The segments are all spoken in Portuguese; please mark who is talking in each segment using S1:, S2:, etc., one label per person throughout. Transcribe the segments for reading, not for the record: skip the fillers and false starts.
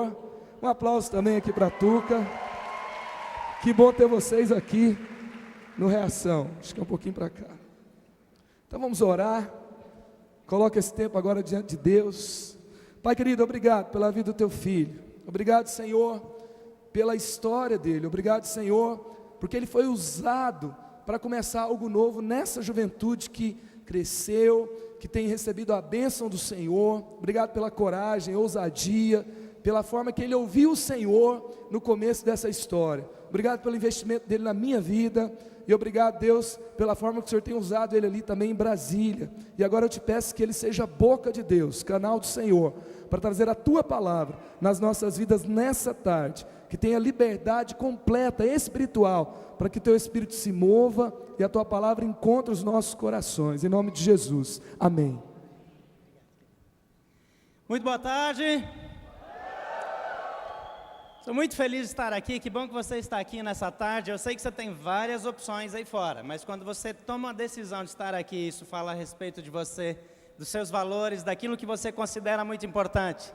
S1: Senhor. Um aplauso também aqui para a Tuca. Que bom ter vocês aqui no Reação. Acho que é um pouquinho para cá. Então vamos orar. Coloca esse tempo agora diante de Deus. Pai querido, obrigado pela vida do teu filho. Obrigado, Senhor, pela história dele. Obrigado, Senhor, porque ele foi usado para começar algo novo nessa juventude que cresceu, que tem recebido a bênção do Senhor. Obrigado pela coragem, ousadia, pela forma que ele ouviu o Senhor no começo dessa história. Obrigado pelo investimento dele na minha vida. E obrigado, Deus, pela forma que o Senhor tem usado ele ali também em Brasília. E agora eu te peço que ele seja a boca de Deus, canal do Senhor, para trazer a tua palavra nas nossas vidas nessa tarde. Que tenha liberdade completa, espiritual, para que teu Espírito se mova e a tua palavra encontre os nossos corações. Em nome de Jesus. Amém.
S2: Muito boa tarde. Estou muito feliz de estar aqui, que bom que você está aqui nessa tarde. Eu sei que você tem várias opções aí fora, mas quando você toma a decisão de estar aqui, isso fala a respeito de você, dos seus valores, daquilo que você considera muito importante.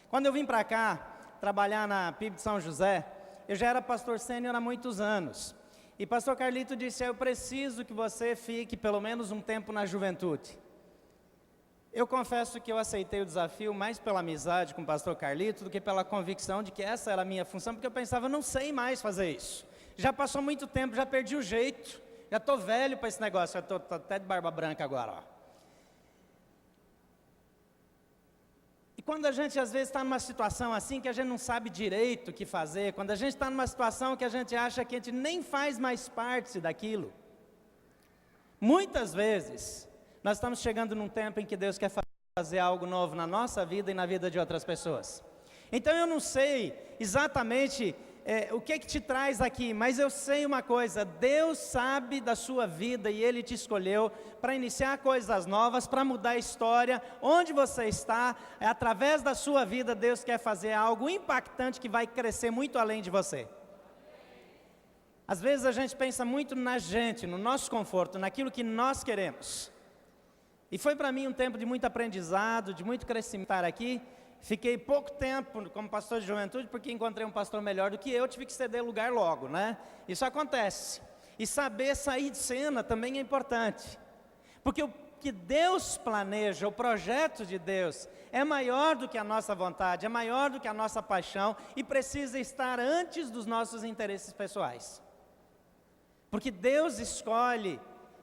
S2: Quando eu vim para cá, trabalhar na PIB de São José, eu já era pastor sênior há muitos anos. E pastor Carlito disse, eu preciso que você fique pelo menos um tempo na juventude. Eu confesso que eu aceitei o desafio mais pela amizade com o pastor Carlito do que pela convicção de que essa era a minha função, porque eu pensava, eu não sei mais fazer isso. Já passou muito tempo, já perdi o jeito, já estou velho para esse negócio, já estou até de barba branca agora. Ó. E quando a gente às vezes está numa situação assim que a gente não sabe direito o que fazer, quando a gente está numa situação que a gente acha que a gente nem faz mais parte daquilo, muitas vezes nós estamos chegando num tempo em que Deus quer fazer algo novo na nossa vida e na vida de outras pessoas. Então eu não sei exatamente o que te traz aqui, mas eu sei uma coisa, Deus sabe da sua vida e Ele te escolheu para iniciar coisas novas, para mudar a história, onde você está, através da sua vida Deus quer fazer algo impactante que vai crescer muito além de você. Às vezes a gente pensa muito na gente, no nosso conforto, naquilo que nós queremos. E foi para mim um tempo de muito aprendizado, de muito crescimento estar aqui. Fiquei pouco tempo como pastor de juventude, porque encontrei um pastor melhor do que eu, tive que ceder lugar logo, né? Isso acontece. E saber sair de cena também é importante. Porque o que Deus planeja, o projeto de Deus, é maior do que a nossa vontade, é maior do que a nossa paixão, e precisa estar antes dos nossos interesses pessoais. Porque Deus escolhe,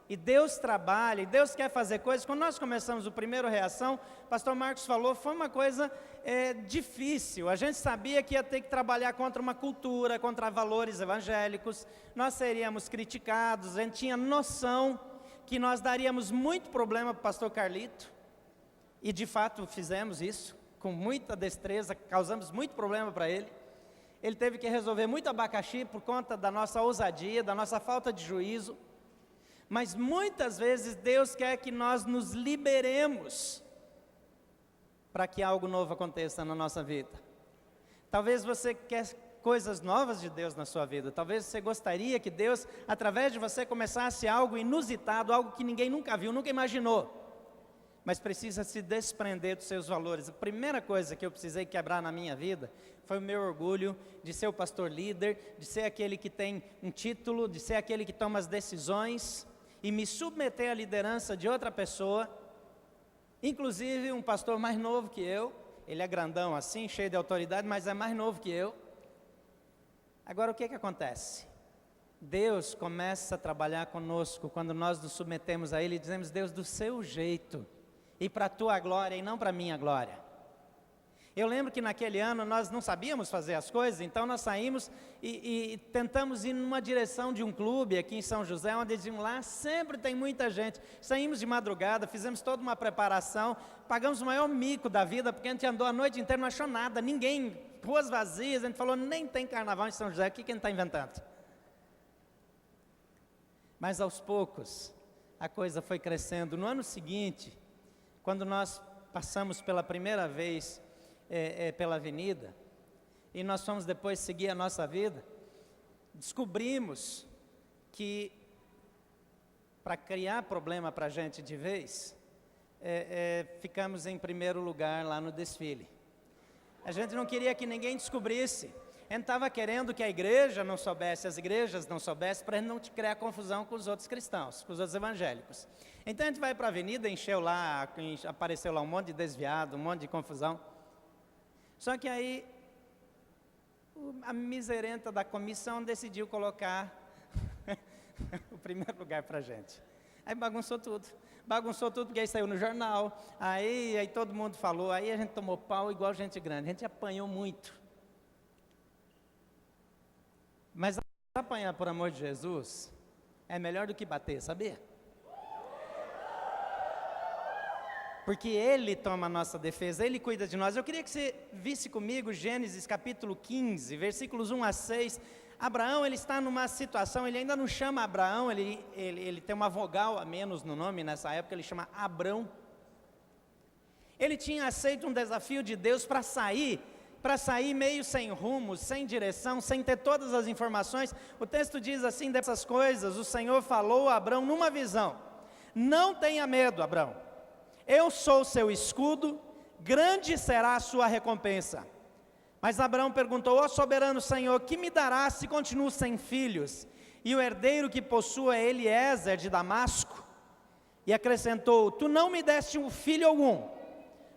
S2: e Deus trabalha, e Deus quer fazer coisas. Quando nós começamos o primeiro Reação, o pastor Marcos falou, foi uma coisa difícil. A gente sabia que ia ter que trabalhar contra uma cultura, contra valores evangélicos, nós seríamos criticados, a gente tinha noção que nós daríamos muito problema para o pastor Carlito, e de fato fizemos isso, com muita destreza, causamos muito problema para ele. Ele teve que resolver muito abacaxi por conta da nossa ousadia, da nossa falta de juízo. Mas muitas vezes Deus quer que nós nos liberemos para que algo novo aconteça na nossa vida. Talvez você quer coisas novas de Deus na sua vida. Talvez você gostaria que Deus, através de você, começasse algo inusitado, algo que ninguém nunca viu, nunca imaginou. Mas precisa se desprender dos seus valores. A primeira coisa que eu precisei quebrar na minha vida foi o meu orgulho de ser o pastor líder, de ser aquele que tem um título, de ser aquele que toma as decisões, e me submeter à liderança de outra pessoa, inclusive um pastor mais novo que eu. Ele é grandão assim, cheio de autoridade, mas é mais novo que eu. Agora o que acontece? Deus começa a trabalhar conosco quando nós nos submetemos a Ele e dizemos, Deus, do seu jeito, e para a tua glória e não para a minha glória. Eu lembro que naquele ano nós não sabíamos fazer as coisas, então nós saímos e tentamos ir numa direção de um clube aqui em São José, onde eles diziam, lá sempre tem muita gente. Saímos de madrugada, fizemos toda uma preparação, pagamos o maior mico da vida, porque a gente andou a noite inteira, não achou nada, ninguém, ruas vazias, a gente falou, nem tem carnaval em São José, o que a gente está inventando? Mas aos poucos, a coisa foi crescendo. No ano seguinte, quando nós passamos pela primeira vez pela avenida, e nós fomos depois seguir a nossa vida, descobrimos que para criar problema para a gente de vez, ficamos em primeiro lugar lá no desfile. A gente não queria que ninguém descobrisse. A gente estava querendo que a igreja não soubesse, as igrejas não soubessem, para a gente não criar confusão com os outros cristãos, com os outros evangélicos. Então a gente vai para a avenida, apareceu lá um monte de desviado, um monte de confusão. Só que aí, a miserenta da comissão decidiu colocar o primeiro lugar para a gente. Aí bagunçou tudo porque aí saiu no jornal, aí todo mundo falou, aí a gente tomou pau igual gente grande, a gente apanhou muito. Mas apanhar por amor de Jesus é melhor do que bater, sabia? Porque Ele toma a nossa defesa, Ele cuida de nós. Eu queria que você visse comigo Gênesis capítulo 15, versículos 1 a 6. Abraão, ele está numa situação, ele ainda não chama Abraão, ele tem uma vogal a menos no nome nessa época, ele chama Abrão. Ele tinha aceito um desafio de Deus para sair meio sem rumo, sem direção, sem ter todas as informações. O texto diz assim, dessas coisas, o Senhor falou a Abrão numa visão: não tenha medo, Abrão, eu sou seu escudo, grande será a sua recompensa. Mas Abraão perguntou: ó soberano Senhor, que me dará se continuo sem filhos, e o herdeiro que possuo é Eliezer de Damasco? E acrescentou: tu não me deste um filho algum,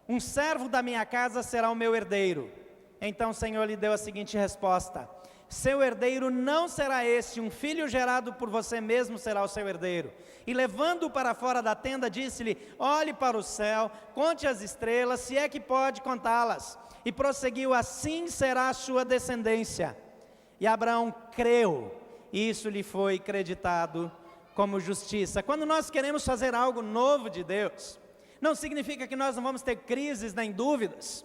S2: um servo da minha casa será o meu herdeiro. Então o Senhor lhe deu a seguinte resposta: seu herdeiro não será este, um filho gerado por você mesmo será o seu herdeiro. E levando-o para fora da tenda, disse-lhe: olhe para o céu, conte as estrelas, se é que pode contá-las. E prosseguiu: assim será a sua descendência. E Abraão creu, e isso lhe foi creditado como justiça. Quando nós queremos fazer algo novo de Deus, não significa que nós não vamos ter crises nem dúvidas.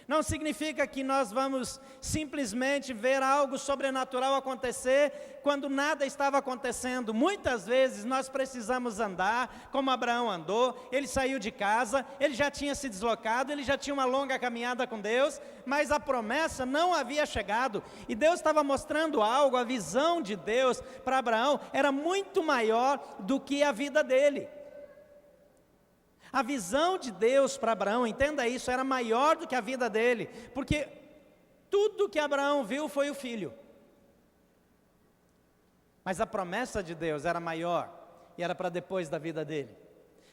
S2: Não significa que nós vamos simplesmente ver algo sobrenatural acontecer quando nada estava acontecendo. Muitas vezes nós precisamos andar como Abraão andou. Ele saiu de casa, ele já tinha se deslocado, ele já tinha uma longa caminhada com Deus, mas a promessa não havia chegado. E Deus estava mostrando algo, a visão de Deus para Abraão era muito maior do que a vida dele. A visão de Deus para Abraão, entenda isso, era maior do que a vida dele, porque tudo que Abraão viu foi o filho. Mas a promessa de Deus era maior, e era para depois da vida dele.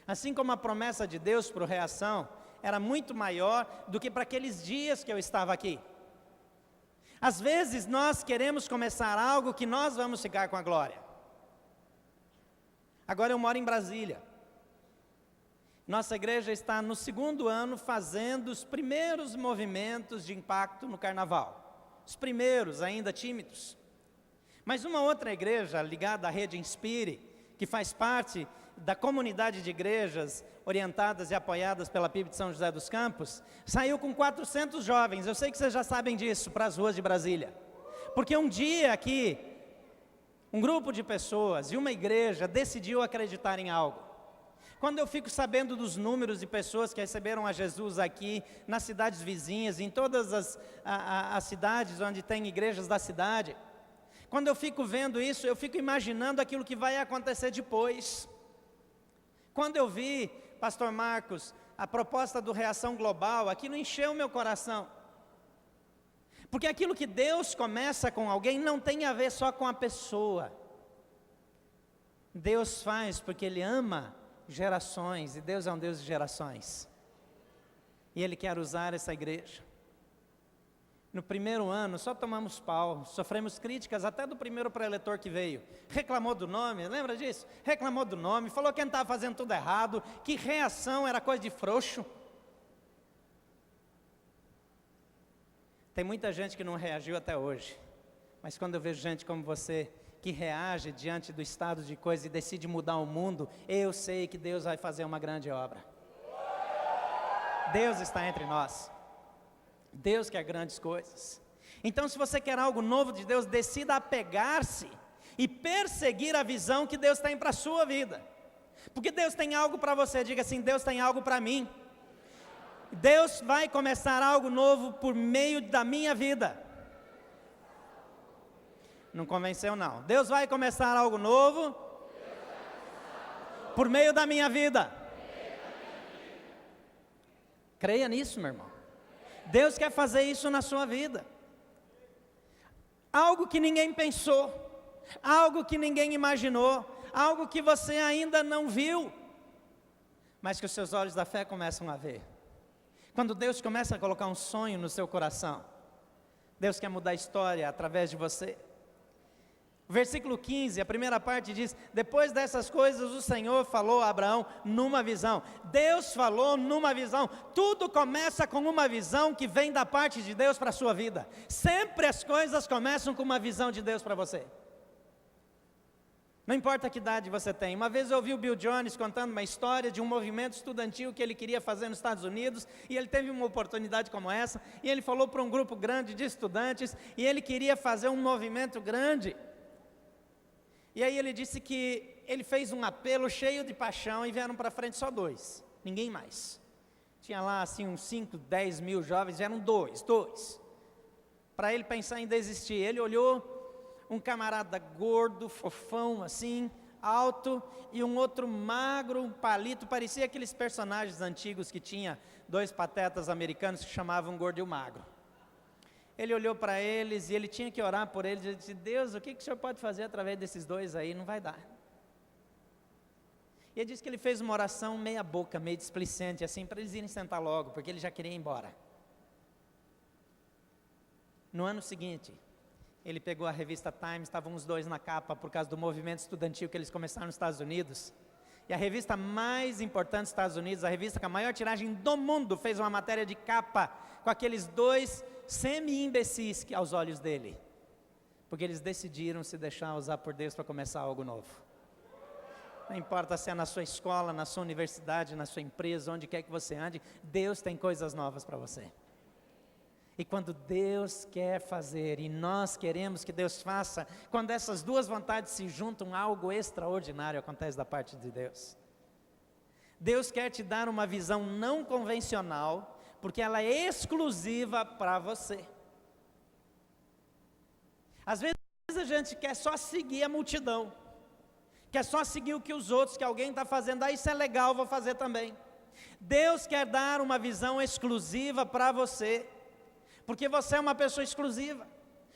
S2: Assim como a promessa de Deus para o Reação era muito maior do que para aqueles dias que eu estava aqui. Às vezes nós queremos começar algo que nós vamos ficar com a glória. Agora eu moro em Brasília. Nossa igreja está no 2º ano fazendo os primeiros movimentos de impacto no carnaval. Os primeiros, ainda tímidos. Mas uma outra igreja ligada à rede Inspire, que faz parte da comunidade de igrejas orientadas e apoiadas pela PIB de São José dos Campos, saiu com 400 jovens. Eu sei que vocês já sabem disso, para as ruas de Brasília. Porque um dia aqui, um grupo de pessoas e uma igreja decidiu acreditar em algo. Quando eu fico sabendo dos números de pessoas que receberam a Jesus aqui, nas cidades vizinhas, em todas as cidades onde tem igrejas da cidade, quando eu fico vendo isso, eu fico imaginando aquilo que vai acontecer depois. Quando eu vi, pastor Marcos, a proposta do Reação Global, aquilo encheu meu coração. Porque aquilo que Deus começa com alguém não tem a ver só com a pessoa. Deus faz porque Ele ama gerações, e Deus é um Deus de gerações, e Ele quer usar essa igreja. No primeiro ano, só tomamos pau, sofremos críticas até do primeiro preletor que veio, reclamou do nome, lembra disso? Reclamou do nome, falou que a gente estava fazendo tudo errado, que Reação era coisa de frouxo. Tem muita gente que não reagiu até hoje, mas quando eu vejo gente como você, que reage diante do estado de coisa e decide mudar o mundo, eu sei que Deus vai fazer uma grande obra. Deus está entre nós. Deus quer grandes coisas. Então, se você quer algo novo de Deus, decida apegar-se e perseguir a visão que Deus tem para a sua vida. Porque Deus tem algo para você, diga assim: Deus tem algo para mim. Deus vai começar algo novo por meio da minha vida. Não convenceu não. Deus vai começar algo novo por meio da minha vida. Creia nisso, meu irmão. Deus quer fazer isso na sua vida. Algo que ninguém pensou, algo que ninguém imaginou, algo que você ainda não viu, mas que os seus olhos da fé começam a ver. Quando Deus começa a colocar um sonho no seu coração, Deus quer mudar a história através de você. Versículo 15, a primeira parte diz: depois dessas coisas o Senhor falou a Abraão numa visão. Deus falou numa visão. Tudo começa com uma visão que vem da parte de Deus para a sua vida. Sempre as coisas começam com uma visão de Deus para você. Não importa que idade você tem. Uma vez eu ouvi o Bill Jones contando uma história de um movimento estudantil que ele queria fazer nos Estados Unidos, e ele teve uma oportunidade como essa, e ele falou para um grupo grande de estudantes, e ele queria fazer um movimento grande. E aí ele disse que ele fez um apelo cheio de paixão e vieram para frente só 2, ninguém mais. Tinha lá assim uns 5, 10 mil jovens, vieram dois. Para ele pensar em desistir, ele olhou um camarada gordo, fofão assim, alto, e um outro magro, um palito, parecia aqueles personagens antigos que tinha 2 patetas americanos que chamavam Gordo e o Magro. Ele olhou para eles e ele tinha que orar por eles. Ele disse: Deus, o que o Senhor pode fazer através desses 2 aí? Não vai dar. E ele disse que ele fez uma oração meia boca, meio displicente, assim, para eles irem sentar logo, porque ele já queria ir embora. No ano seguinte, ele pegou a revista Times, estavam os 2 na capa, por causa do movimento estudantil que eles começaram nos Estados Unidos. E a revista mais importante dos Estados Unidos, a revista com a maior tiragem do mundo, fez uma matéria de capa com aqueles 2 semi-imbecis aos olhos dele, porque eles decidiram se deixar usar por Deus para começar algo novo. Não importa se é na sua escola, na sua universidade, na sua empresa, onde quer que você ande, Deus tem coisas novas para você. E quando Deus quer fazer, e nós queremos que Deus faça, quando essas 2 vontades se juntam, algo extraordinário acontece da parte de Deus. Deus quer te dar uma visão não convencional, porque ela é exclusiva para você. Às vezes a gente quer só seguir a multidão, quer só seguir o que os outros, que alguém está fazendo, isso é legal, vou fazer também. Deus quer dar uma visão exclusiva para você, porque você é uma pessoa exclusiva,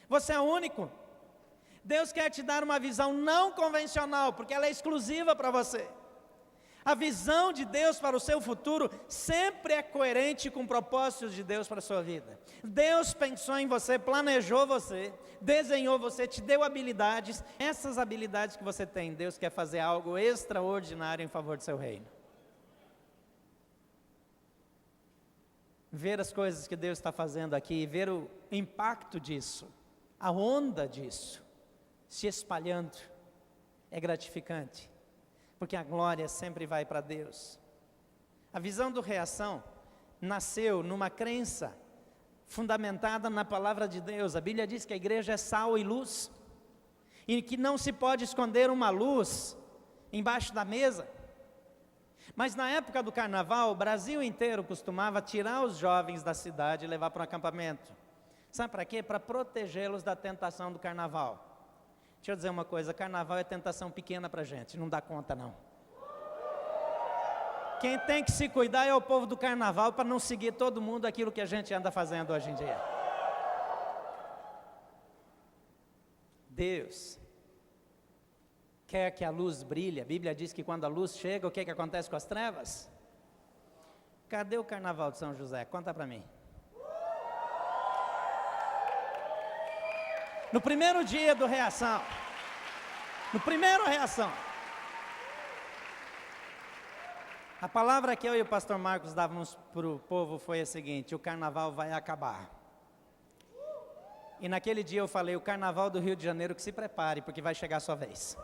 S2: você é único. Deus quer te dar uma visão não convencional, porque ela é exclusiva para você. A visão de Deus para o seu futuro sempre é coerente com propósitos de Deus para a sua vida. Deus pensou em você, planejou você, desenhou você, te deu habilidades. Essas habilidades que você tem, Deus quer fazer algo extraordinário em favor do seu reino. Ver as coisas que Deus está fazendo aqui, ver o impacto disso, a onda disso, se espalhando, é gratificante. Porque a glória sempre vai para Deus. A visão do Reação nasceu numa crença fundamentada na palavra de Deus. A Bíblia diz que a igreja é sal e luz, e que não se pode esconder uma luz embaixo da mesa. Mas na época do carnaval, o Brasil inteiro costumava tirar os jovens da cidade e levar para um acampamento. Sabe para quê? Para protegê-los da tentação do carnaval. Deixa eu dizer uma coisa, carnaval é tentação pequena para a gente, não dá conta não. Quem tem que se cuidar é o povo do carnaval, para não seguir todo mundo aquilo que a gente anda fazendo hoje em dia. Deus quer que a luz brilhe. A Bíblia diz que quando a luz chega, o que acontece com as trevas? Cadê o carnaval de São José? Conta para mim. No primeiro dia do Reação, no primeiro Reação, a palavra que eu e o pastor Marcos dávamos para o povo foi a seguinte: o carnaval vai acabar. E naquele dia eu falei: o carnaval do Rio de Janeiro que se prepare, porque vai chegar a sua vez.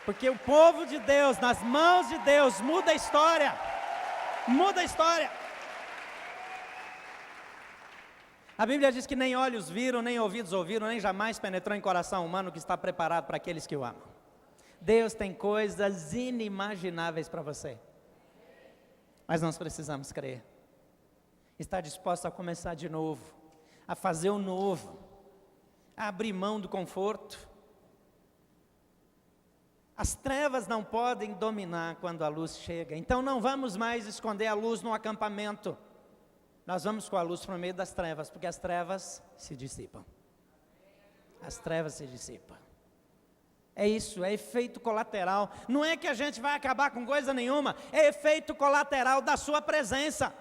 S2: Porque o povo de Deus, nas mãos de Deus, muda a história, muda a história. A Bíblia diz que nem olhos viram, nem ouvidos ouviram, nem jamais penetrou em coração humano que está preparado para aqueles que o amam. Deus tem coisas inimagináveis para você. Mas nós precisamos crer. Estar disposto a começar de novo, a fazer o novo, a abrir mão do conforto, As trevas não podem dominar quando a luz chega. Então não vamos mais esconder a luz no acampamento. Nós vamos com a luz para o meio das trevas, porque as trevas se dissipam. As trevas se dissipam. É isso, é efeito colateral. Não é que a gente vai acabar com coisa nenhuma, é efeito colateral da sua presença.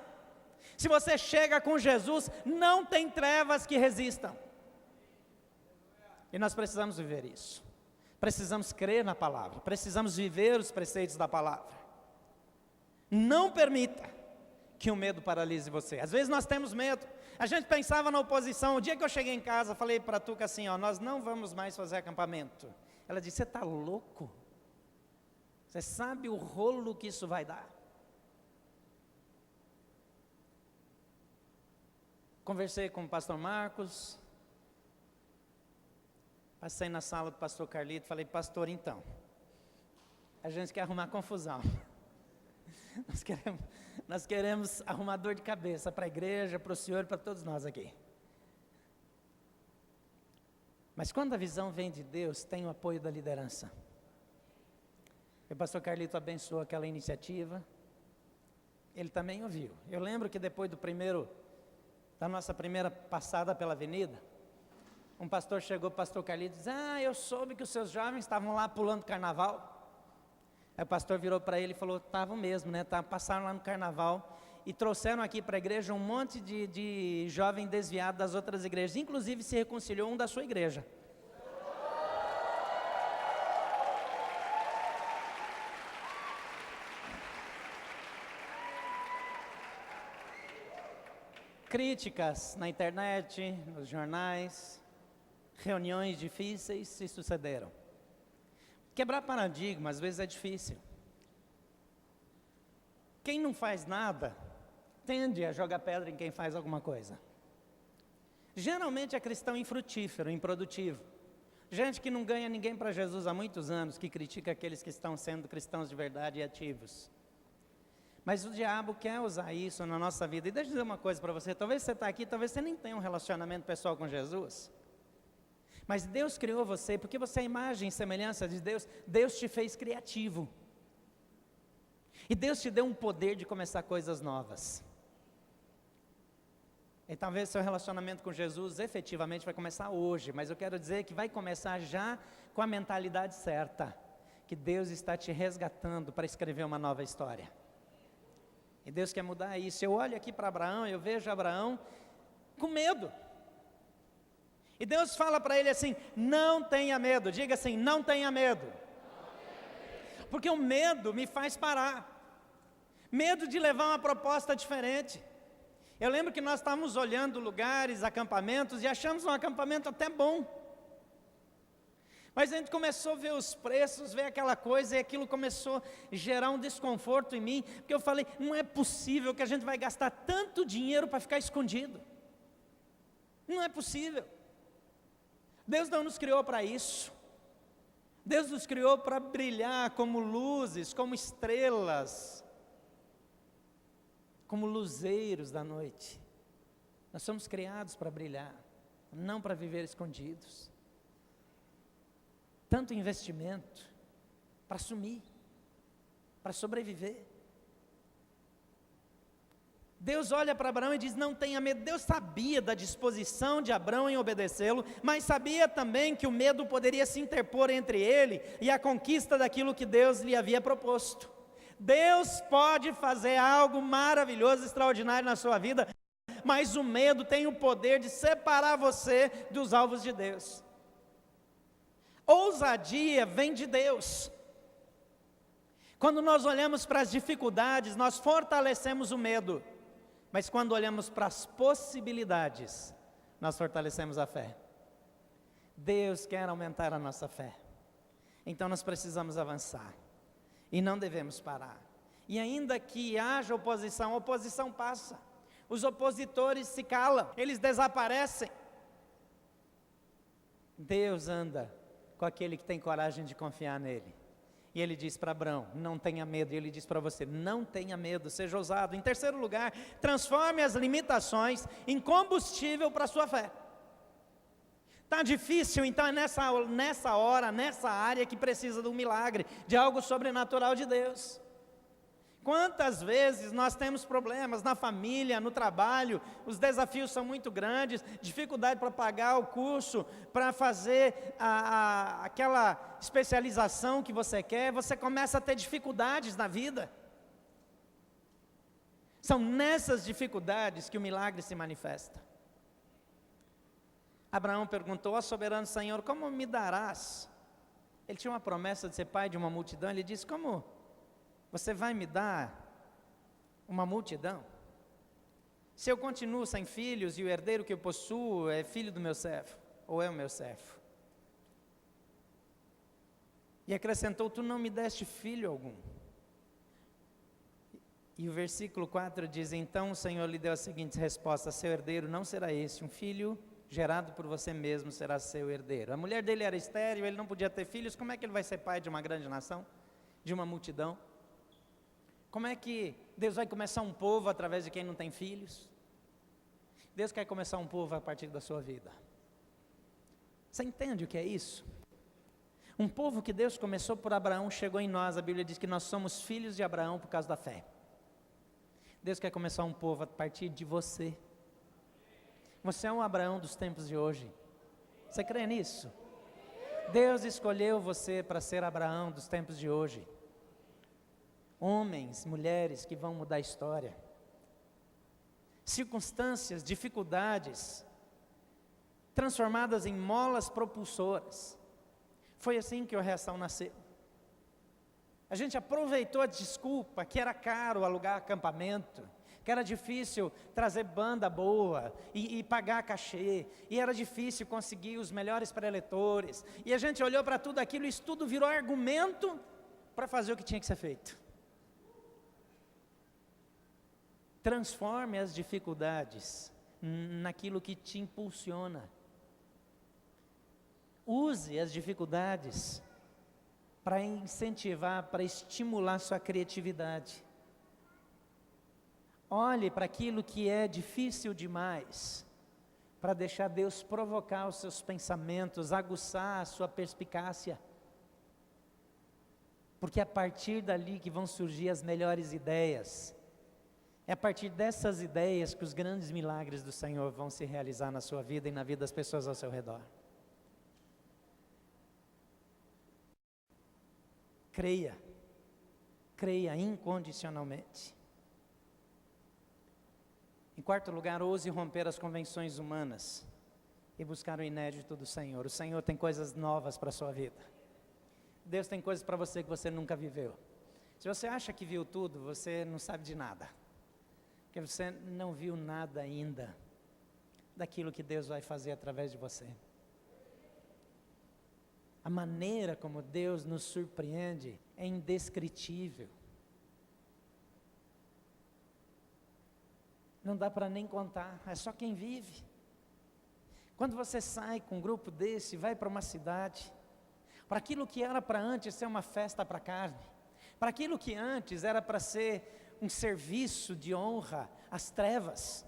S2: Se você chega com Jesus, não tem trevas que resistam. E nós precisamos viver isso. Precisamos crer na palavra, precisamos viver os preceitos da palavra. Não permita que o medo paralise você. Às vezes nós temos medo. A gente pensava na oposição. O dia que eu cheguei em casa, falei para a Tuca assim, ó, nós não vamos mais fazer acampamento. Ela disse, você está louco? Você sabe o rolo que isso vai dar? Conversei com o pastor Marcos, passei na sala do pastor Carlito, falei, pastor, então, a gente quer arrumar confusão. Nós queremos arrumar dor de cabeça para a igreja, para o senhor e para todos nós aqui. Mas quando a visão vem de Deus, tem o apoio da liderança. O pastor Carlito abençoou aquela iniciativa, ele também ouviu. Eu lembro que depois da nossa primeira passada pela avenida, um pastor chegou para o pastor Carlito e disse, eu soube que os seus jovens estavam lá pulando carnaval. Aí o pastor virou para ele e falou, estavam mesmo, né? Passaram lá no carnaval e trouxeram aqui para a igreja um monte de jovem desviado das outras igrejas. Inclusive se reconciliou um da sua igreja. Críticas na internet, nos jornais, reuniões difíceis se sucederam. Quebrar paradigma às vezes é difícil. Quem não faz nada, tende a jogar pedra em quem faz alguma coisa. Geralmente é cristão infrutífero, improdutivo. Gente que não ganha ninguém para Jesus há muitos anos, que critica aqueles que estão sendo cristãos de verdade e ativos. Mas o diabo quer usar isso na nossa vida. E deixa eu dizer uma coisa para você, talvez você está aqui, talvez você nem tenha um relacionamento pessoal com Jesus. Mas Deus criou você, porque você é a imagem e semelhança de Deus, Deus te fez criativo. E Deus te deu um poder de começar coisas novas. E talvez seu relacionamento com Jesus efetivamente vai começar hoje, mas eu quero dizer que vai começar já com a mentalidade certa, que Deus está te resgatando para escrever uma nova história. E Deus quer mudar isso. Eu olho aqui para Abraão, eu vejo Abraão com medo. E Deus fala para ele assim, não tenha medo, diga assim, não tenha medo. Porque o medo me faz parar. Medo de levar uma proposta diferente. Eu lembro que nós estávamos olhando lugares, acampamentos, e achamos um acampamento até bom. Mas a gente começou a ver os preços, ver aquela coisa, e aquilo começou a gerar um desconforto em mim, porque eu falei, não é possível que a gente vai gastar tanto dinheiro para ficar escondido. Não é possível. Deus não nos criou para isso. Deus nos criou para brilhar como luzes, como estrelas, como luzeiros da noite. Nós somos criados para brilhar, não para viver escondidos. Tanto investimento para sumir, para sobreviver. Deus olha para Abraão e diz, não tenha medo. Deus sabia da disposição de Abraão em obedecê-lo, mas sabia também que o medo poderia se interpor entre ele e a conquista daquilo que Deus lhe havia proposto. Deus pode fazer algo maravilhoso, extraordinário na sua vida, mas o medo tem o poder de separar você dos alvos de Deus. Ousadia vem de Deus. Quando nós olhamos para as dificuldades, nós fortalecemos o medo. Mas quando olhamos para as possibilidades, nós fortalecemos a fé. Deus quer aumentar a nossa fé. Então nós precisamos avançar. E não devemos parar. E ainda que haja oposição, a oposição passa. Os opositores se calam, eles desaparecem. Deus anda com aquele que tem coragem de confiar nele. E ele diz para Abraão, não tenha medo. E ele diz para você, não tenha medo, seja ousado. Em terceiro lugar, transforme as limitações em combustível para a sua fé. Está difícil, então é nessa hora, nessa área que precisa de um milagre, de algo sobrenatural de Deus. Quantas vezes nós temos problemas na família, no trabalho, os desafios são muito grandes, dificuldade para pagar o curso, para fazer aquela especialização que você quer, você começa a ter dificuldades na vida. São nessas dificuldades que o milagre se manifesta. Abraão perguntou ao soberano Senhor, como me darás? Ele tinha uma promessa de ser pai de uma multidão, ele disse, como você vai me dar uma multidão? Se eu continuo sem filhos e o herdeiro que eu possuo é filho do meu servo, ou é o meu servo? E acrescentou, tu não me deste filho algum. E o versículo 4 diz, então o Senhor lhe deu a seguinte resposta, seu herdeiro não será esse, um filho gerado por você mesmo será seu herdeiro. A mulher dele era estéril, ele não podia ter filhos, como é que ele vai ser pai de uma grande nação? De uma multidão? Como é que Deus vai começar um povo através de quem não tem filhos? Deus quer começar um povo a partir da sua vida. Você entende o que é isso? Um povo que Deus começou por Abraão chegou em nós, a Bíblia diz que nós somos filhos de Abraão por causa da fé. Deus quer começar um povo a partir de você. Você é um Abraão dos tempos de hoje. Você crê nisso? Deus escolheu você para ser Abraão dos tempos de hoje. Homens, mulheres que vão mudar a história. Circunstâncias, dificuldades, transformadas em molas propulsoras. Foi assim que a Reação nasceu. A gente aproveitou a desculpa que era caro alugar acampamento, que era difícil trazer banda boa e pagar cachê, e era difícil conseguir os melhores preletores, e a gente olhou para tudo aquilo e isso tudo virou argumento para fazer o que tinha que ser feito. Transforme as dificuldades naquilo que te impulsiona. Use as dificuldades para incentivar, para estimular sua criatividade. Olhe para aquilo que é difícil demais, para deixar Deus provocar os seus pensamentos, aguçar a sua perspicácia. Porque é a partir dali que vão surgir as melhores ideias. É a partir dessas ideias que os grandes milagres do Senhor vão se realizar na sua vida e na vida das pessoas ao seu redor. Creia, creia incondicionalmente. Em quarto lugar, ouse romper as convenções humanas e buscar o inédito do Senhor. O Senhor tem coisas novas para a sua vida. Deus tem coisas para você que você nunca viveu. Se você acha que viu tudo, você não sabe de nada. Porque você não viu nada ainda daquilo que Deus vai fazer através de você. A maneira como Deus nos surpreende é indescritível. Não dá para nem contar, é só quem vive. Quando você sai com um grupo desse, vai para uma cidade, para aquilo que era para antes ser uma festa para a carne, para aquilo que antes era para ser um serviço de honra às trevas,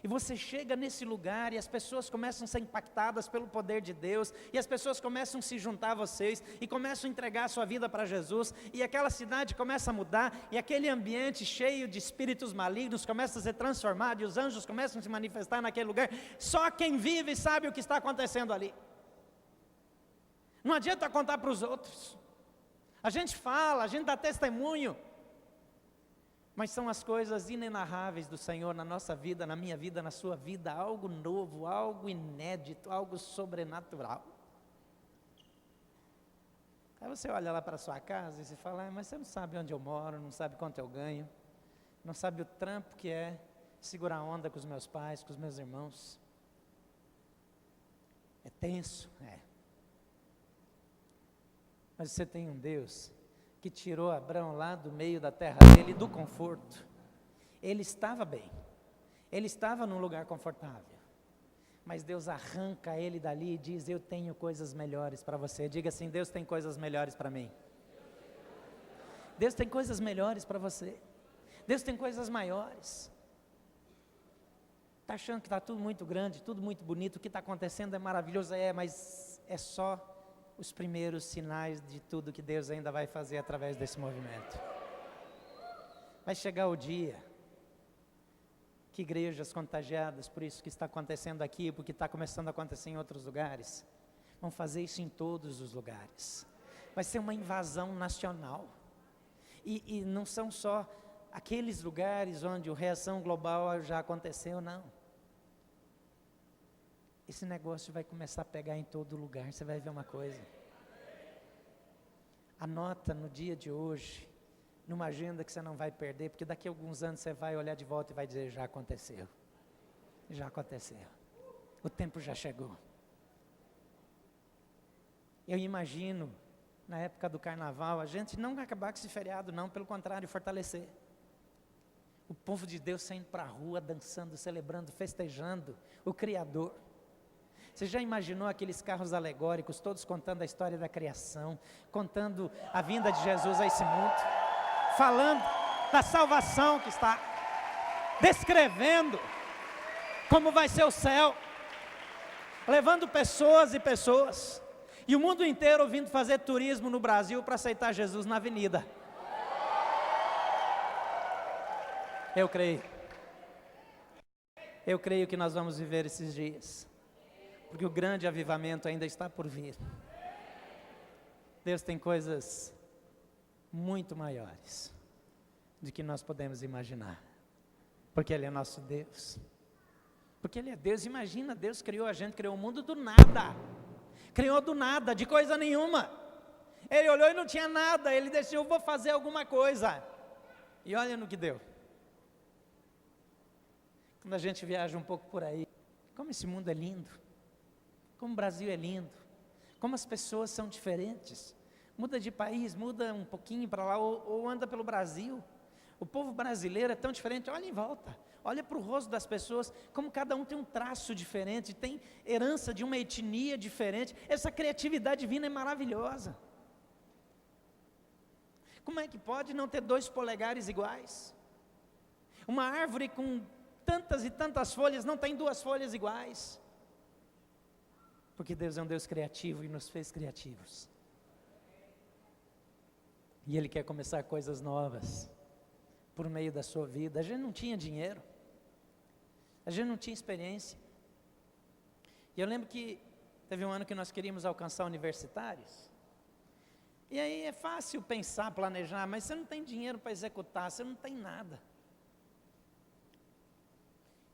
S2: e você chega nesse lugar e as pessoas começam a ser impactadas pelo poder de Deus, e as pessoas começam a se juntar a vocês, e começam a entregar a sua vida para Jesus, e aquela cidade começa a mudar, e aquele ambiente cheio de espíritos malignos começa a ser transformado, e os anjos começam a se manifestar naquele lugar. Só quem vive sabe o que está acontecendo ali. Não adianta contar para os outros. A gente fala, a gente dá testemunho, mas são as coisas inenarráveis do Senhor na nossa vida, na minha vida, na sua vida, algo novo, algo inédito, algo sobrenatural. Aí você olha lá para a sua casa e você fala, mas você não sabe onde eu moro, não sabe quanto eu ganho, não sabe o trampo que é segurar a onda com os meus pais, com os meus irmãos. É tenso, é. Mas você tem um Deus que tirou Abraão lá do meio da terra dele, do conforto. Ele estava bem, ele estava num lugar confortável, mas Deus arranca ele dali e diz, eu tenho coisas melhores para você. Diga assim, Deus tem coisas melhores para mim. Deus tem coisas melhores para você. Deus tem coisas maiores. Está achando que está tudo muito grande, tudo muito bonito, o que está acontecendo é maravilhoso, mas é só os primeiros sinais de tudo que Deus ainda vai fazer através desse movimento. Vai chegar o dia que igrejas contagiadas por isso que está acontecendo aqui, porque está começando a acontecer em outros lugares, vão fazer isso em todos os lugares. Vai ser uma invasão nacional. E não são só aqueles lugares onde a reação global já aconteceu, não. Esse negócio vai começar a pegar em todo lugar, você vai ver uma coisa. Anota no dia de hoje, numa agenda que você não vai perder, porque daqui a alguns anos você vai olhar de volta e vai dizer, já aconteceu. Já aconteceu. O tempo já chegou. Eu imagino, na época do carnaval, a gente não acabar com esse feriado, não, pelo contrário, fortalecer. O povo de Deus saindo para a rua, dançando, celebrando, festejando o Criador. Você já imaginou aqueles carros alegóricos, todos contando a história da criação, contando a vinda de Jesus a esse mundo, falando da salvação que está, descrevendo como vai ser o céu, levando pessoas e pessoas, e o mundo inteiro vindo fazer turismo no Brasil para aceitar Jesus na avenida. Eu creio que nós vamos viver esses dias, porque o grande avivamento ainda está por vir. Deus tem coisas muito maiores do que nós podemos imaginar, porque Ele é nosso Deus, porque Ele é Deus. Imagina, Deus criou a gente, criou o mundo do nada, criou do nada, de coisa nenhuma. Ele olhou e não tinha nada, Ele decidiu, vou fazer alguma coisa, e olha no que deu. Quando a gente viaja um pouco por aí, como esse mundo é lindo, como o Brasil é lindo, como as pessoas são diferentes, muda de país, muda um pouquinho para lá, ou anda pelo Brasil, o povo brasileiro é tão diferente, olha em volta, olha para o rosto das pessoas, como cada um tem um traço diferente, tem herança de uma etnia diferente, essa criatividade divina é maravilhosa. Como é que pode não ter 2 polegares iguais? Uma árvore com tantas e tantas folhas, não tem 2 folhas iguais, porque Deus é um Deus criativo e nos fez criativos, e Ele quer começar coisas novas, por meio da sua vida. A gente não tinha dinheiro, a gente não tinha experiência, e eu lembro que teve um ano que nós queríamos alcançar universitários, e aí é fácil pensar, planejar, mas você não tem dinheiro para executar, você não tem nada.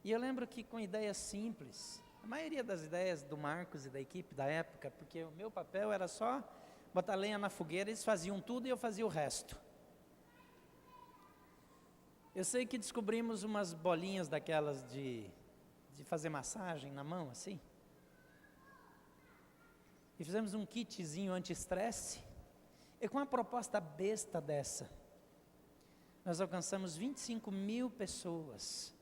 S2: E eu lembro que com ideias simples, a maioria das ideias do Marcos e da equipe da época, porque o meu papel era só botar lenha na fogueira, eles faziam tudo e eu fazia o resto. Eu sei que descobrimos umas bolinhas daquelas de fazer massagem na mão, assim. E fizemos um kitzinho anti-estresse, e com uma proposta besta dessa, nós alcançamos 25 mil pessoas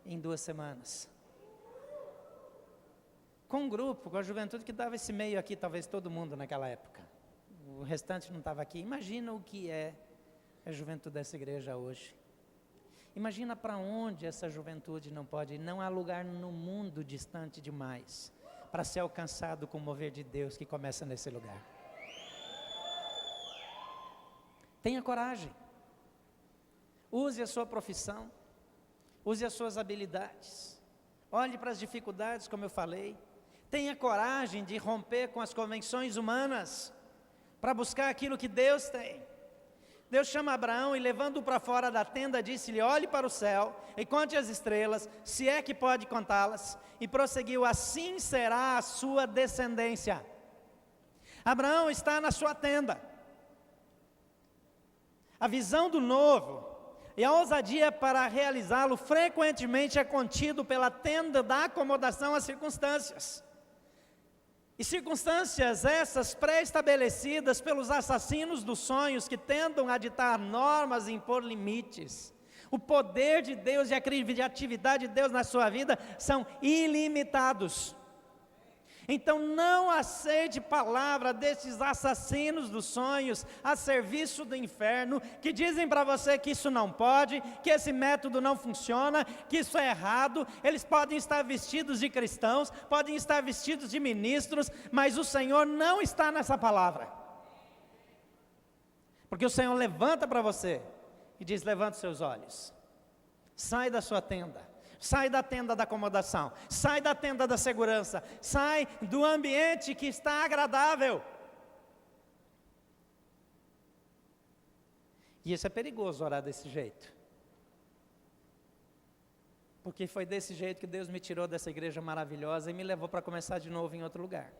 S2: em 2 semanas. Com um grupo, com a juventude que dava esse meio aqui, talvez todo mundo naquela época. O restante não estava aqui. Imagina o que é a juventude dessa igreja hoje. Imagina para onde essa juventude não pode ir. Não há lugar no mundo distante demais para ser alcançado com o mover de Deus que começa nesse lugar. Tenha coragem. Use a sua profissão. Use as suas habilidades. Olhe para as dificuldades, como eu falei. Tenha coragem de romper com as convenções humanas para buscar aquilo que Deus tem. Deus chama Abraão e, levando-o para fora da tenda, disse-lhe: olhe para o céu e conte as estrelas, se é que pode contá-las. E prosseguiu: assim será a sua descendência. Abraão está na sua tenda. A visão do novo e a ousadia para realizá-lo frequentemente é contido pela tenda da acomodação às circunstâncias. E circunstâncias essas pré-estabelecidas pelos assassinos dos sonhos que tentam a ditar normas e impor limites. O poder de Deus e a criatividade de Deus na sua vida são ilimitados. Então não aceite palavra desses assassinos dos sonhos a serviço do inferno, que dizem para você que isso não pode, que esse método não funciona, que isso é errado. Eles podem estar vestidos de cristãos, podem estar vestidos de ministros, mas o Senhor não está nessa palavra. Porque o Senhor levanta para você e diz: levanta seus olhos, sai da sua tenda. Sai da tenda da acomodação, sai da tenda da segurança, sai do ambiente que está agradável. E isso é perigoso, orar desse jeito. Porque foi desse jeito que Deus me tirou dessa igreja maravilhosa e me levou para começar de novo em outro lugar.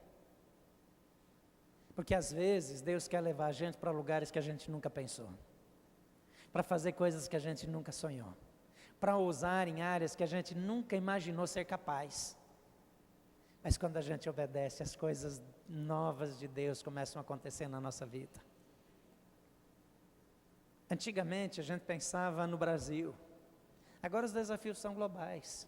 S2: Porque às vezes Deus quer levar a gente para lugares que a gente nunca pensou, para fazer coisas que a gente nunca sonhou, para ousar em áreas que a gente nunca imaginou ser capaz. Mas quando a gente obedece, as coisas novas de Deus começam a acontecer na nossa vida. Antigamente a gente pensava no Brasil, agora os desafios são globais.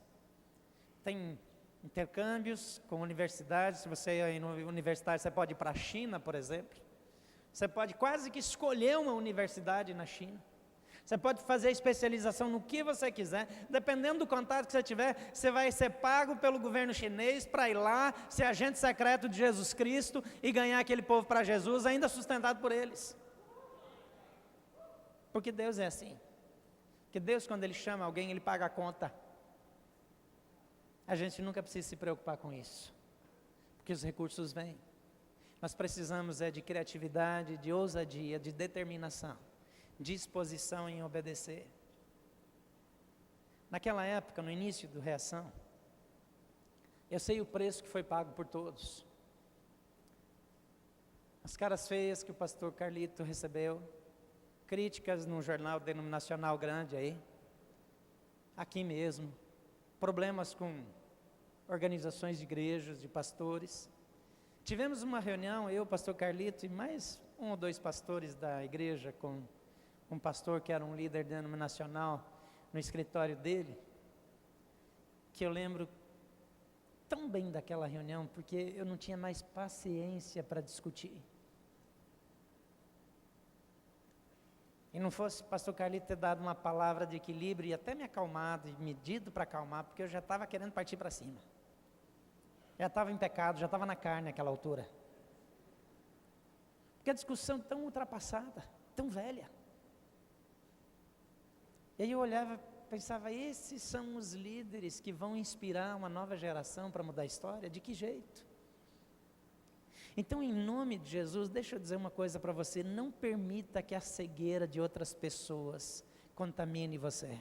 S2: Tem intercâmbios com universidades. Se você é universitário, você pode ir para a China, por exemplo. Você pode quase que escolher uma universidade na China. Você pode fazer especialização no que você quiser, dependendo do contato que você tiver. Você vai ser pago pelo governo chinês para ir lá, ser agente secreto de Jesus Cristo e ganhar aquele povo para Jesus, ainda sustentado por eles. Porque Deus é assim. Porque Deus, quando Ele chama alguém, Ele paga a conta. A gente nunca precisa se preocupar com isso, porque os recursos vêm. Nós precisamos de criatividade, de ousadia, de determinação, disposição em obedecer. Naquela época, no início do Reação, eu sei o preço que foi pago por todos. As caras feias que o pastor Carlito recebeu, críticas num jornal denominacional grande aí, aqui mesmo, problemas com organizações de igrejas, de pastores. Tivemos uma reunião, eu, o pastor Carlito e mais um ou dois pastores da igreja, com um pastor que era um líder denominacional no escritório dele, que eu lembro tão bem daquela reunião, porque eu não tinha mais paciência para discutir. E não fosse o pastor Carlito ter dado uma palavra de equilíbrio e até me acalmado e medido para acalmar, porque eu já estava querendo partir para cima. Já estava em pecado, já estava na carne naquela altura. Porque a discussão tão ultrapassada, tão velha. E aí eu olhava, pensava, esses são os líderes que vão inspirar uma nova geração para mudar a história? De que jeito? Então, em nome de Jesus, deixa eu dizer uma coisa para você: não permita que a cegueira de outras pessoas contamine você.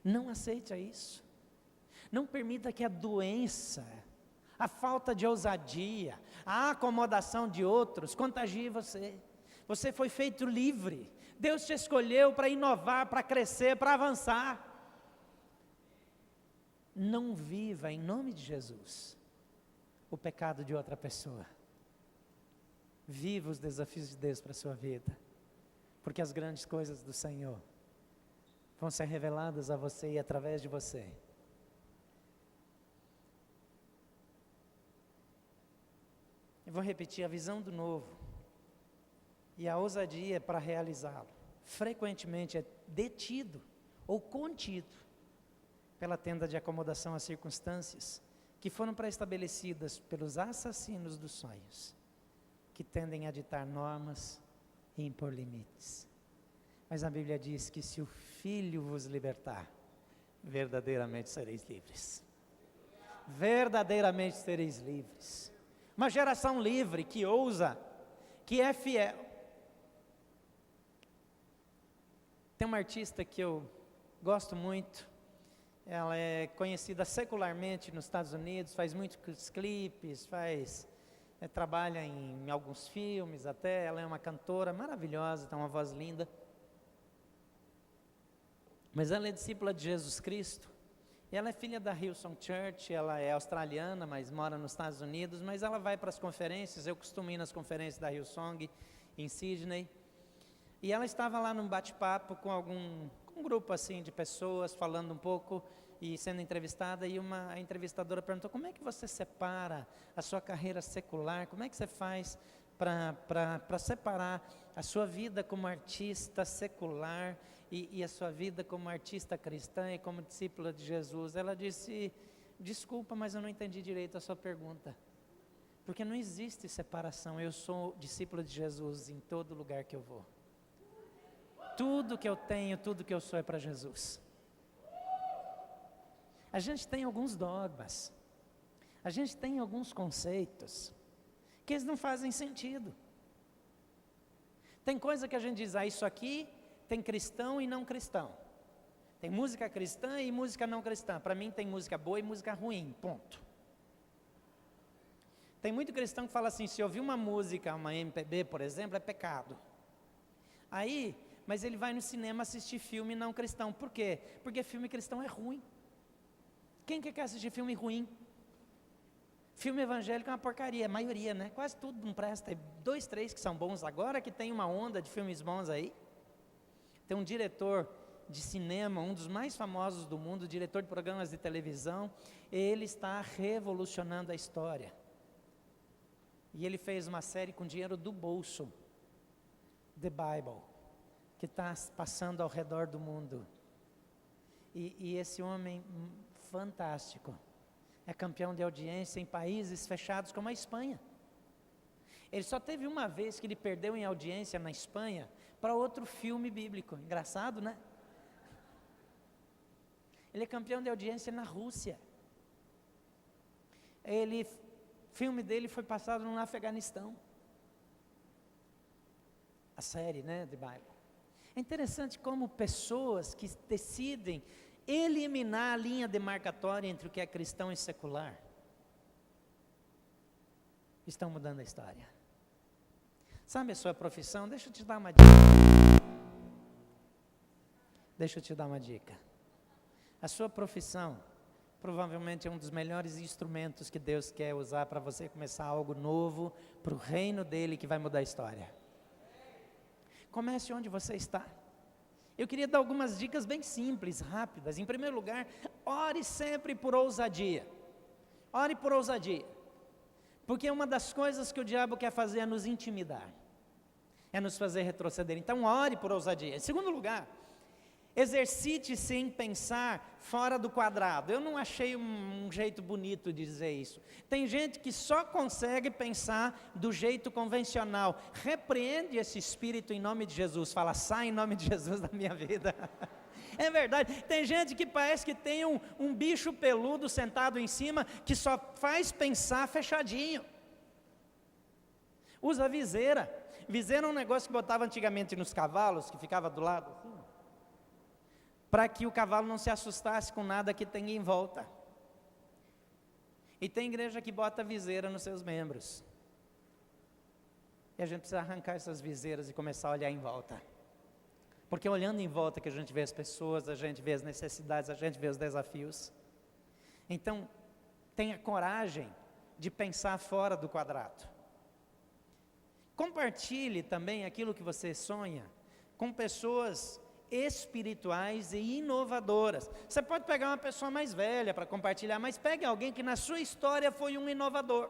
S2: Não aceite isso. Não permita que a doença, a falta de ousadia, a acomodação de outros contagie você. Você foi feito livre. Deus te escolheu para inovar, para crescer, para avançar. Não viva, em nome de Jesus, o pecado de outra pessoa. Viva os desafios de Deus para a sua vida, porque as grandes coisas do Senhor vão ser reveladas a você e através de você. Eu vou repetir: a visão do novo e a ousadia para realizá-lo frequentemente é detido ou contido pela tenda de acomodação às circunstâncias que foram pré-estabelecidas pelos assassinos dos sonhos, que tendem a ditar normas e impor limites. Mas a Bíblia diz que se o Filho vos libertar, verdadeiramente sereis livres. Verdadeiramente sereis livres. Uma geração livre, que ousa, que é fiel. Tem uma artista que eu gosto muito, ela é conhecida secularmente nos Estados Unidos, faz muitos clipes, trabalha em alguns filmes até. Ela é uma cantora maravilhosa, tem uma voz linda. Mas ela é discípula de Jesus Cristo. E ela é filha da Hillsong Church. Ela é australiana, mas mora nos Estados Unidos. Mas ela vai para as conferências. Eu costumo ir nas conferências da Hillsong em Sydney. E ela estava lá num bate-papo com um grupo assim de pessoas falando um pouco e sendo entrevistada, e a entrevistadora perguntou: como é que você separa a sua carreira secular, como é que você faz para separar a sua vida como artista secular e a sua vida como artista cristã e como discípula de Jesus? Ela disse: desculpa, mas eu não entendi direito a sua pergunta, porque não existe separação. Eu sou discípula de Jesus em todo lugar que eu vou. Tudo que eu tenho, tudo que eu sou é para Jesus. A gente tem alguns dogmas, a gente tem alguns conceitos que eles não fazem sentido. Tem coisa que a gente diz: isso aqui tem cristão e não cristão. Tem música cristã e música não cristã. Para mim tem música boa e música ruim, ponto. Tem muito cristão que fala assim: se ouvir uma música, uma MPB, por exemplo, é pecado. Mas ele vai no cinema assistir filme não cristão. Por quê? Porque filme cristão é ruim. Quem que quer assistir filme ruim? Filme evangélico é uma porcaria, a maioria, né? Quase tudo não presta. Tem 2, 3 que são bons agora, que tem uma onda de filmes bons aí. Tem um diretor de cinema, um dos mais famosos do mundo, diretor de programas de televisão. Ele está revolucionando a história. E ele fez uma série com dinheiro do bolso, The Bible, que está passando ao redor do mundo. E esse homem fantástico é campeão de audiência em países fechados como a Espanha. Ele só teve uma vez que ele perdeu em audiência na Espanha para outro filme bíblico. Engraçado, né? Ele é campeão de audiência na Rússia. Filme dele foi passado no Afeganistão. A série, né, The Bible. É interessante como pessoas que decidem eliminar a linha demarcatória entre o que é cristão e secular estão mudando a história. Sabe a sua profissão? Deixa eu te dar uma dica. A sua profissão provavelmente é um dos melhores instrumentos que Deus quer usar para você começar algo novo para o reino dele, que vai mudar a história. Comece onde você está. Eu queria dar algumas dicas bem simples, rápidas. Em primeiro lugar, ore sempre por ousadia. Ore por ousadia. Porque uma das coisas que o diabo quer fazer é nos intimidar, é nos fazer retroceder. Então, ore por ousadia. Em segundo lugar, exercite-se em pensar fora do quadrado. Eu não achei um jeito bonito de dizer isso. Tem gente que só consegue pensar do jeito convencional. Repreende esse espírito em nome de Jesus. Fala: sai em nome de Jesus da minha vida. É verdade. Tem gente que parece que tem um bicho peludo sentado em cima, que só faz pensar fechadinho. Usa viseira. Viseira é um negócio que botava antigamente nos cavalos, que ficava do lado assim, para que o cavalo não se assustasse com nada que tenha em volta. E tem igreja que bota viseira nos seus membros. E a gente precisa arrancar essas viseiras e começar a olhar em volta. Porque olhando em volta que a gente vê as pessoas, a gente vê as necessidades, a gente vê os desafios. Então, tenha coragem de pensar fora do quadrado. Compartilhe também aquilo que você sonha com pessoas espirituais e inovadoras. Você pode pegar uma pessoa mais velha para compartilhar, mas pegue alguém que na sua história foi um inovador.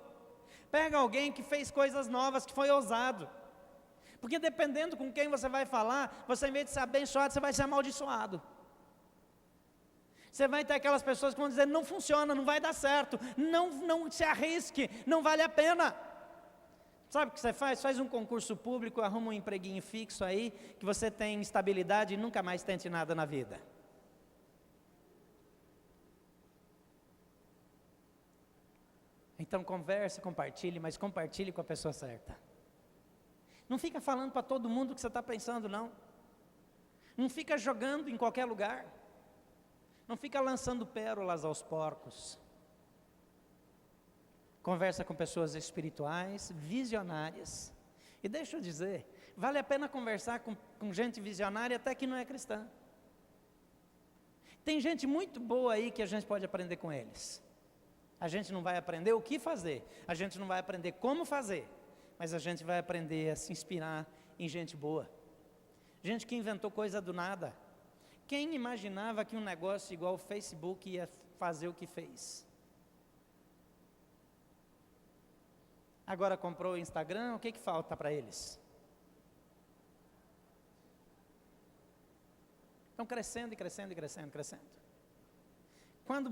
S2: Pega alguém que fez coisas novas, que foi ousado. Porque dependendo com quem você vai falar, você, em vez de ser abençoado, você vai ser amaldiçoado. Você vai ter aquelas pessoas que vão dizer: não funciona, não vai dar certo, não se arrisque, não vale a pena. Sabe o que você faz? Faz um concurso público, arruma um empreguinho fixo aí, que você tem estabilidade e nunca mais tente nada na vida. Então converse, compartilhe, mas compartilhe com a pessoa certa. Não fica falando para todo mundo o que você está pensando, não. Não fica jogando em qualquer lugar. Não fica lançando pérolas aos porcos. Conversa com pessoas espirituais, visionárias. E deixa eu dizer, vale a pena conversar com gente visionária até que não é cristã. Tem gente muito boa aí que a gente pode aprender com eles. A gente não vai aprender o que fazer, a gente não vai aprender como fazer, mas a gente vai aprender a se inspirar em gente boa. Gente que inventou coisa do nada, Quem imaginava que um negócio igual o Facebook ia fazer o que fez? Agora comprou o Instagram, o que falta para eles? Estão crescendo e crescendo e crescendo, crescendo. Quando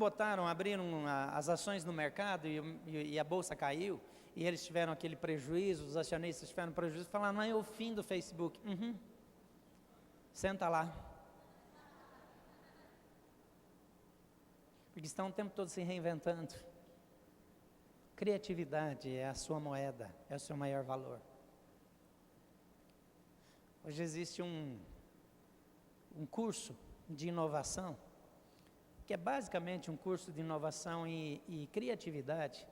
S2: abriram as ações no mercado e a bolsa caiu, e eles tiveram aquele prejuízo, os acionistas tiveram prejuízo, falaram, não, é o fim do Facebook. Senta lá. Porque estão o tempo todo se reinventando. Criatividade é a sua moeda, é o seu maior valor. Hoje existe um curso de inovação, que é basicamente um curso de inovação e criatividade,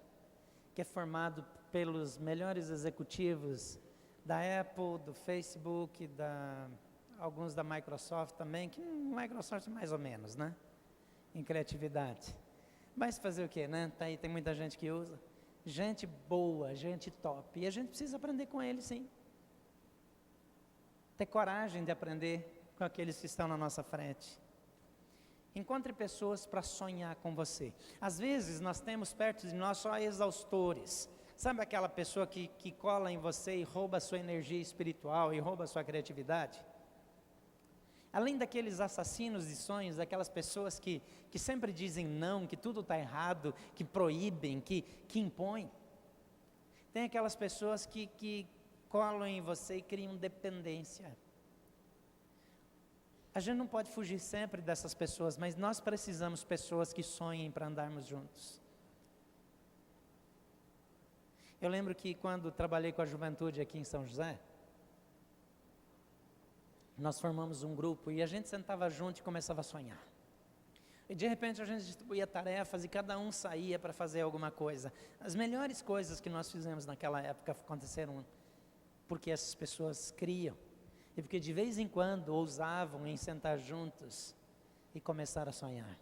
S2: que é formado pelos melhores executivos da Apple, do Facebook, alguns da Microsoft também, que Microsoft mais ou menos, né? Em criatividade. Mas fazer o quê, né? Tá aí, tem muita gente que usa. Gente boa, gente top. E a gente precisa aprender com eles, sim. Ter coragem de aprender com aqueles que estão na nossa frente. Encontre pessoas para sonhar com você. Às vezes nós temos perto de nós só exaustores. Sabe aquela pessoa que cola em você e rouba a sua energia espiritual e rouba a sua criatividade? Além daqueles assassinos de sonhos, aquelas pessoas que sempre dizem não, que tudo está errado, que proíbem, que impõem. Tem aquelas pessoas que colam em você e criam dependência. A gente não pode fugir sempre dessas pessoas, mas nós precisamos pessoas que sonhem para andarmos juntos. Eu lembro que quando trabalhei com a juventude aqui em São José, nós formamos um grupo e a gente sentava junto e começava a sonhar. E de repente a gente distribuía tarefas e cada um saía para fazer alguma coisa. As melhores coisas que nós fizemos naquela época aconteceram porque essas pessoas criam. E porque de vez em quando ousavam em sentar juntos e começar a sonhar.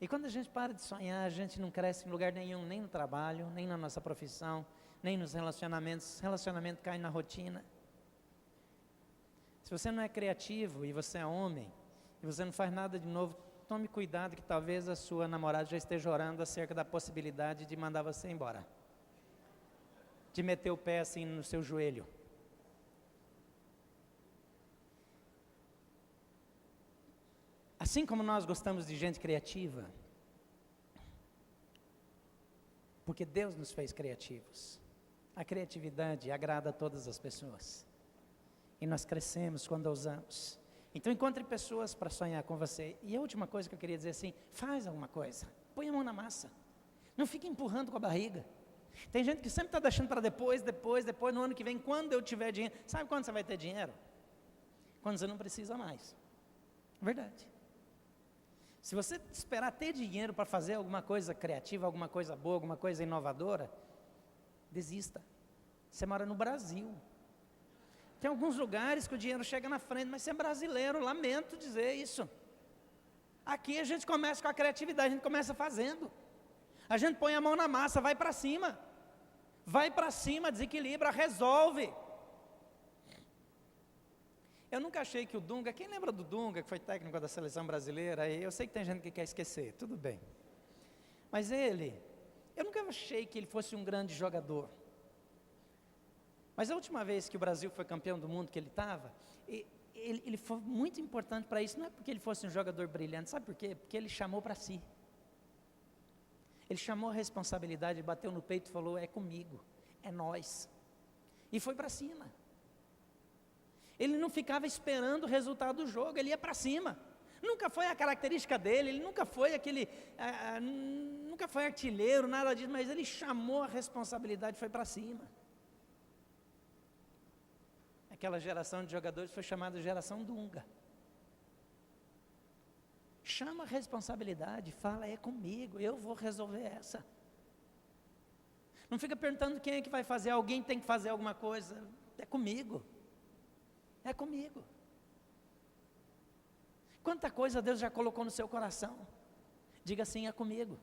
S2: E quando a gente para de sonhar, a gente não cresce em lugar nenhum, nem no trabalho, nem na nossa profissão, nem nos relacionamentos. Relacionamento cai na rotina. Se você não é criativo e você é homem, e você não faz nada de novo, tome cuidado que talvez a sua namorada já esteja orando acerca da possibilidade de mandar você embora. De meter o pé assim no seu joelho. Assim como nós gostamos de gente criativa, porque Deus nos fez criativos, a criatividade agrada a todas as pessoas, e nós crescemos quando a usamos. Então encontre pessoas para sonhar com você. E a última coisa que eu queria dizer assim, faz alguma coisa, põe a mão na massa, não fique empurrando com a barriga. Tem gente que sempre está deixando para depois, no ano que vem, quando eu tiver dinheiro. Sabe quando você vai ter dinheiro? Quando você não precisa mais. Verdade. Se você esperar ter dinheiro para fazer alguma coisa criativa, alguma coisa boa, alguma coisa inovadora, desista. Você mora no Brasil. Tem alguns lugares que o dinheiro chega na frente, mas você é brasileiro, lamento dizer isso. Aqui a gente começa com a criatividade, a gente começa fazendo. A gente põe a mão na massa, vai para cima. Vai para cima, desequilibra, resolve. Eu nunca achei que o Dunga, quem lembra do Dunga, que foi técnico da seleção brasileira, eu sei que tem gente que quer esquecer, tudo bem. Mas eu nunca achei que ele fosse um grande jogador. Mas a última vez que o Brasil foi campeão do mundo que ele estava, ele foi muito importante para isso, não é porque ele fosse um jogador brilhante, sabe por quê? Porque ele chamou para si. Ele chamou a responsabilidade, bateu no peito e falou, é comigo, é nós. E foi para cima. Ele não ficava esperando o resultado do jogo, ele ia para cima. Nunca foi a característica dele, ele nunca foi nunca foi artilheiro, nada disso, mas ele chamou a responsabilidade e foi para cima. Aquela geração de jogadores foi chamada geração Dunga. Chama a responsabilidade, fala, é comigo, eu vou resolver essa. Não fica perguntando quem é que vai fazer, alguém tem que fazer alguma coisa, é comigo. É comigo. Quanta coisa Deus já colocou no seu coração. Diga assim, é comigo.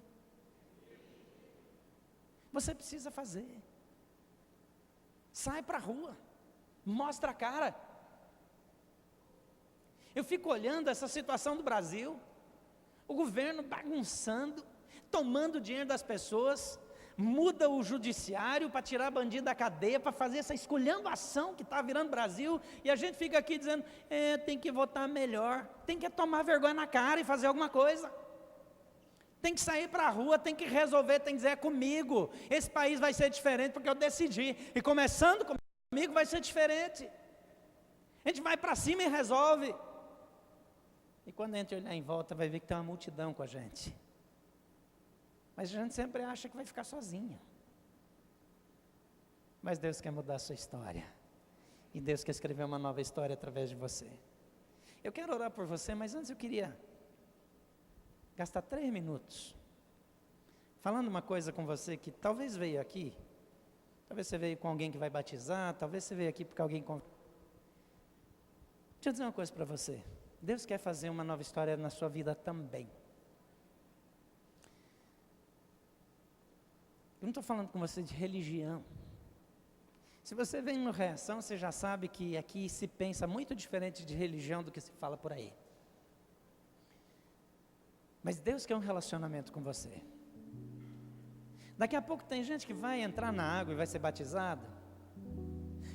S2: Você precisa fazer. Sai para a rua. Mostra a cara. Eu fico olhando essa situação do Brasil, o governo bagunçando, tomando dinheiro das pessoas, muda o judiciário para tirar bandido da cadeia, para fazer essa esculhambação que está virando Brasil, e a gente fica aqui dizendo, tem que votar melhor, tem que tomar vergonha na cara e fazer alguma coisa, tem que sair para a rua, tem que resolver, tem que dizer, é comigo, esse país vai ser diferente porque eu decidi, e começando comigo vai ser diferente, a gente vai para cima e resolve, e quando a gente olhar em volta vai ver que tem uma multidão com a gente, mas a gente sempre acha que vai ficar sozinho. Mas Deus quer mudar a sua história. E Deus quer escrever uma nova história através de você. Eu quero orar por você, mas antes eu queria gastar 3 minutos falando uma coisa com você que talvez veio aqui. Talvez você veio com alguém que vai batizar, talvez você veio aqui porque alguém... Deixa eu dizer uma coisa para você. Deus quer fazer uma nova história na sua vida também. Eu não estou falando com você de religião. Se você vem no Reação, você já sabe que aqui se pensa muito diferente de religião do que se fala por aí. Mas Deus quer um relacionamento com você. Daqui a pouco tem gente que vai entrar na água e vai ser batizada,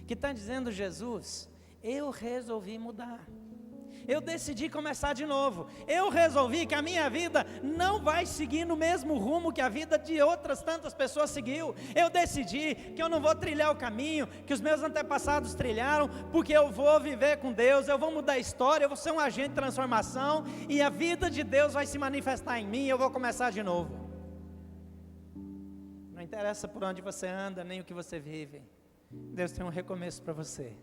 S2: que está dizendo, Jesus, eu resolvi mudar. Eu decidi começar de novo. Eu resolvi que a minha vida não vai seguir no mesmo rumo que a vida de outras tantas pessoas seguiu. Eu decidi que eu não vou trilhar o caminho que os meus antepassados trilharam, porque eu vou viver com Deus, eu vou mudar a história, eu vou ser um agente de transformação, e a vida de Deus vai se manifestar em mim, eu vou começar de novo. Não interessa por onde você anda, nem o que você vive. Deus tem um recomeço para você.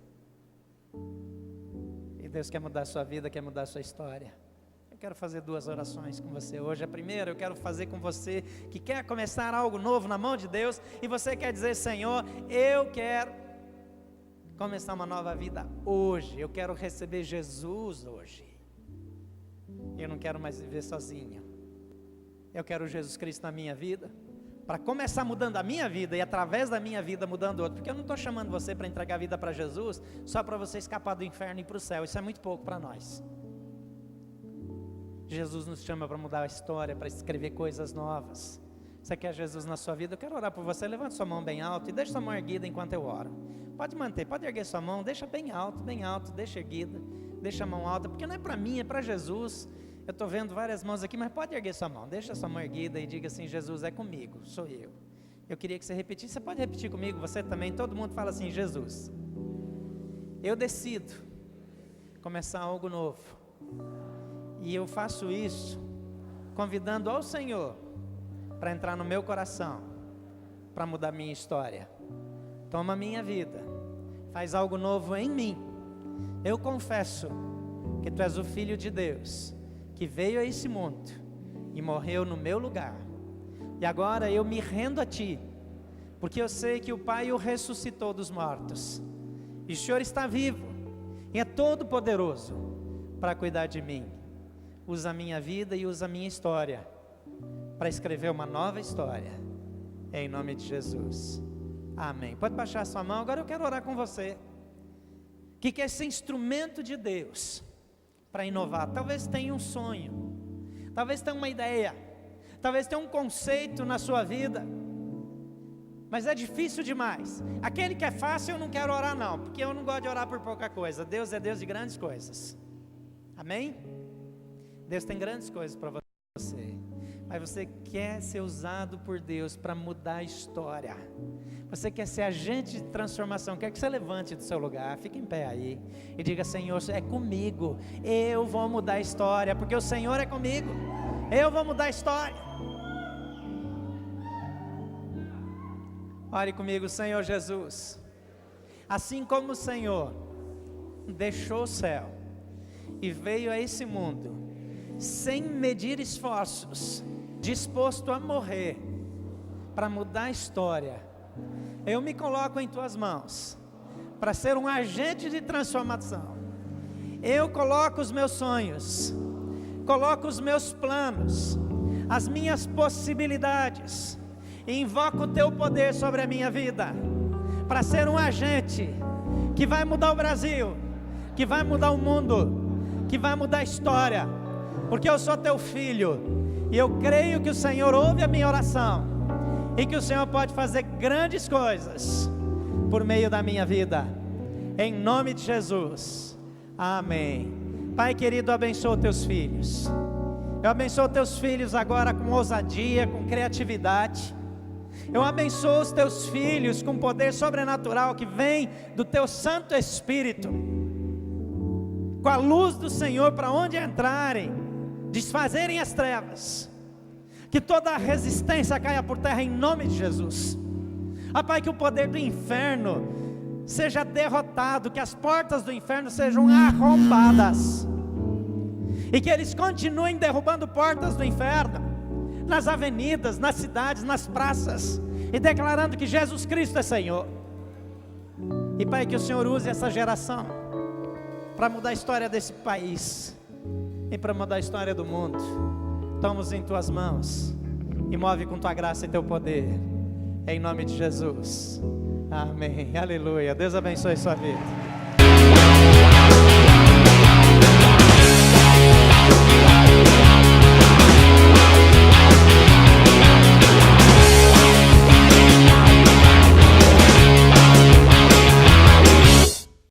S2: Deus quer mudar a sua vida, quer mudar a sua história. Eu quero fazer 2 orações com você hoje. A primeira eu quero fazer com você que quer começar algo novo na mão de Deus, e você quer dizer, Senhor, eu quero começar uma nova vida hoje, eu quero receber Jesus hoje, eu não quero mais viver sozinho, eu quero Jesus Cristo na minha vida, para começar mudando a minha vida, e através da minha vida mudando outro, porque eu não estou chamando você para entregar a vida para Jesus, só para você escapar do inferno e ir para o céu, isso é muito pouco para nós. Jesus nos chama para mudar a história, para escrever coisas novas. Você quer Jesus na sua vida? Eu quero orar por você. Levante sua mão bem alto e deixe sua mão erguida enquanto eu oro. Pode manter, pode erguer sua mão, deixa bem alto, deixa erguida, deixa a mão alta, porque não é para mim, é para Jesus. Eu estou vendo várias mãos aqui, mas pode erguer sua mão, deixa sua mão erguida e diga assim, Jesus é comigo, sou eu. Eu queria que você repetisse, você pode repetir comigo, você também, todo mundo fala assim, Jesus, eu decido começar algo novo, e eu faço isso, convidando ao Senhor, para entrar no meu coração, para mudar minha história. Toma minha vida, faz algo novo em mim. Eu confesso que Tu és o Filho de Deus, que veio a esse mundo e morreu no meu lugar, e agora eu me rendo a Ti, porque eu sei que o Pai o ressuscitou dos mortos, e o Senhor está vivo, e é todo poderoso, para cuidar de mim. Usa a minha vida e usa a minha história, para escrever uma nova história, em nome de Jesus, amém. Pode baixar sua mão. Agora eu quero orar com você, que quer ser instrumento de Deus, para inovar. Talvez tenha um sonho, talvez tenha uma ideia, talvez tenha um conceito na sua vida, mas é difícil demais. Aquele que é fácil eu não quero orar não, porque eu não gosto de orar por pouca coisa. Deus é Deus de grandes coisas, amém? Deus tem grandes coisas para você, mas você quer ser usado por Deus para mudar a história, você quer ser agente de transformação. Quer que você levante do seu lugar, fique em pé aí e diga, Senhor, é comigo, eu vou mudar a história, porque o Senhor é comigo, eu vou mudar a história. Ore comigo. Senhor Jesus, assim como o Senhor deixou o céu e veio a esse mundo sem medir esforços, disposto a morrer para mudar a história, eu me coloco em Tuas mãos para ser um agente de transformação. Eu coloco os meus sonhos, coloco os meus planos, as minhas possibilidades, e invoco o Teu poder sobre a minha vida, para ser um agente que vai mudar o Brasil, que vai mudar o mundo, que vai mudar a história, porque eu sou teu filho, e eu creio que o Senhor ouve a minha oração, e que o Senhor pode fazer grandes coisas por meio da minha vida, em nome de Jesus, amém. Pai querido, abençoa teus filhos, eu abençoo teus filhos agora com ousadia, com criatividade, eu abençoo os teus filhos com poder sobrenatural que vem do teu Santo Espírito, com a luz do Senhor para onde entrarem, desfazerem as trevas, que toda a resistência caia por terra em nome de Jesus. Pai, que o poder do inferno seja derrotado, que as portas do inferno sejam arrombadas, e que eles continuem derrubando portas do inferno, nas avenidas, nas cidades, nas praças, e declarando que Jesus Cristo é Senhor. E Pai, que o Senhor use essa geração para mudar a história desse país, e para mudar a história do mundo. Toma-os em tuas mãos, e move com tua graça e teu poder, em nome de Jesus, amém, aleluia. Deus abençoe sua vida.